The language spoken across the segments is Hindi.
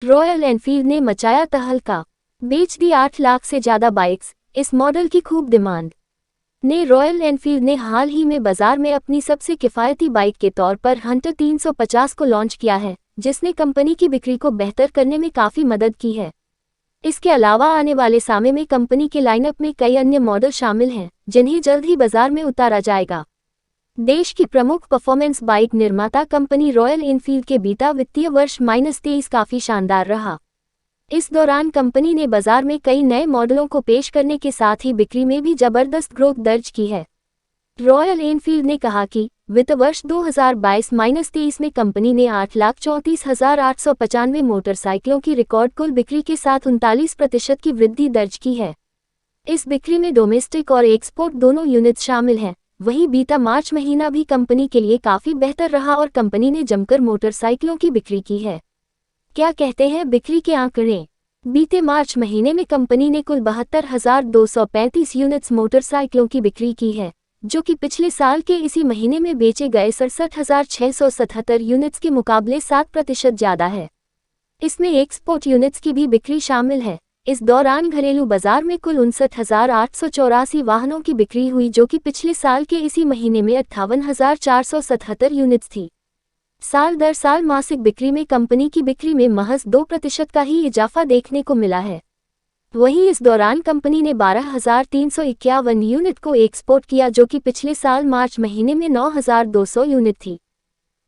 रॉयल एनफील्ड ने मचाया तहलका, बेच दी 8 लाख से ज्यादा बाइक्स। इस मॉडल की खूब डिमांड ने रॉयल एनफील्ड ने हाल ही में बाजार में अपनी सबसे किफ़ायती बाइक के तौर पर हंटर 350 को लॉन्च किया है, जिसने कंपनी की बिक्री को बेहतर करने में काफ़ी मदद की है। इसके अलावा आने वाले समय में कंपनी के लाइनअप में कई अन्य मॉडल शामिल हैं, जिन्हें जल्द ही बाजार में उतारा जाएगा। देश की प्रमुख परफॉर्मेंस बाइक निर्माता कंपनी रॉयल एनफील्ड के बीता वित्तीय वर्ष -23 काफ़ी शानदार रहा। इस दौरान कंपनी ने बाजार में कई नए मॉडलों को पेश करने के साथ ही बिक्री में भी जबरदस्त ग्रोथ दर्ज की है। रॉयल एनफील्ड ने कहा कि वित्त वर्ष 2022-23 में कंपनी ने 8,34,895 मोटरसाइकिलों की रिकॉर्ड कुल बिक्री के साथ 39% की वृद्धि दर्ज की है। इस बिक्री में डोमेस्टिक और एक्सपोर्ट दोनों यूनिट शामिल हैं। वहीं बीता मार्च महीना भी कंपनी के लिए काफ़ी बेहतर रहा और कंपनी ने जमकर मोटरसाइकिलों की बिक्री की है। क्या कहते हैं बिक्री के आंकड़े? बीते मार्च महीने में कंपनी ने कुल 72,235 यूनिट्स मोटरसाइकिलों की बिक्री की है, जो कि पिछले साल के इसी महीने में बेचे गए 67,677 यूनिट्स के मुकाबले 7% ज़्यादा है। इसमें एक्सपोर्ट यूनिट्स की भी बिक्री शामिल है। इस दौरान घरेलू बाजार में कुल 59,884 वाहनों की बिक्री हुई, जो कि पिछले साल के इसी महीने में 58,477 यूनिट्स थी। साल दर साल मासिक बिक्री में कंपनी की बिक्री में महज 2% का ही इजाफा देखने को मिला है। वहीं इस दौरान कंपनी ने 12,351 यूनिट को एक्सपोर्ट किया, जो कि पिछले साल मार्च महीने में 9,200 यूनिट थी।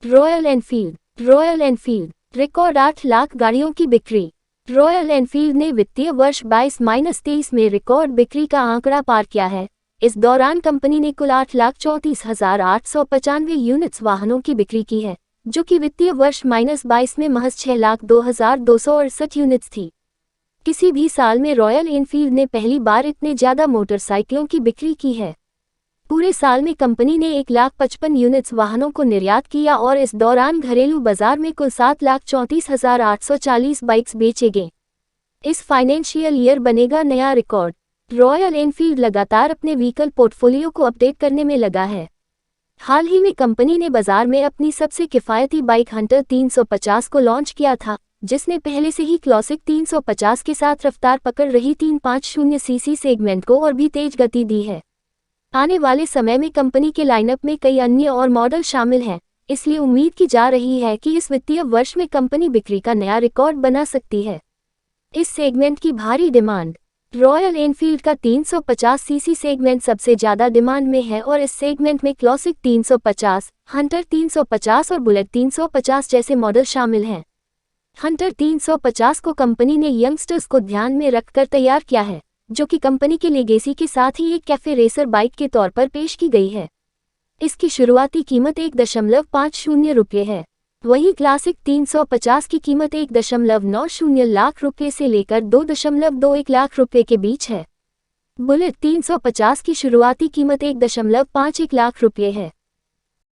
रॉयल एनफील्ड रिकॉर्ड 8 लाख गाड़ियों की बिक्री। रॉयल एनफील्ड ने वित्तीय वर्ष 22-23 में रिकॉर्ड बिक्री का आंकड़ा पार किया है। इस दौरान कंपनी ने कुल 8,34,895 यूनिट्स वाहनों की बिक्री की है, जो कि वित्तीय वर्ष -22 में महज 6,02,268 यूनिट्स थी। किसी भी साल में रॉयल एनफील्ड ने पहली बार इतने ज़्यादा मोटरसाइकिलों की बिक्री की है। पूरे साल में कंपनी ने 1,55,000 यूनिट्स वाहनों को निर्यात किया और इस दौरान घरेलू बाजार में कुल 7,34,840 बाइक्स बेचे गए। इस फाइनेंशियल ईयर बनेगा नया रिकॉर्ड। रॉयल एनफील्ड लगातार अपने व्हीकल पोर्टफोलियो को अपडेट करने में लगा है। हाल ही में कंपनी ने बाजार में अपनी सबसे किफ़ायती बाइक हंटर 350 को लॉन्च किया था, जिसने पहले से ही क्लासिक 350 के साथ रफ्तार पकड़ रही 350 सीसी सेगमेंट को और भी तेज गति दी है। आने वाले समय में कंपनी के लाइनअप में कई अन्य और मॉडल शामिल हैं, इसलिए उम्मीद की जा रही है कि इस वित्तीय वर्ष में कंपनी बिक्री का नया रिकॉर्ड बना सकती है। इस सेगमेंट की भारी डिमांड। रॉयल एनफील्ड का 350 सीसी सेगमेंट सबसे ज़्यादा डिमांड में है और इस सेगमेंट में क्लासिक 350, हंटर 350 और बुलेट 350 जैसे मॉडल शामिल हैं। हंटर 350 को कंपनी ने यंगस्टर्स को ध्यान में रखकर तैयार किया है, जो कि कंपनी के लेगेसी के साथ ही एक कैफे रेसर बाइक के तौर पर पेश की गई है। इसकी शुरुआती कीमत 1.50 रुपये है। वहीं क्लासिक 350 की कीमत 1.90 लाख रुपये से लेकर 2.21 लाख रुपये के बीच है। बुलेट 350 की शुरुआती कीमत 1.51 लाख रुपये है।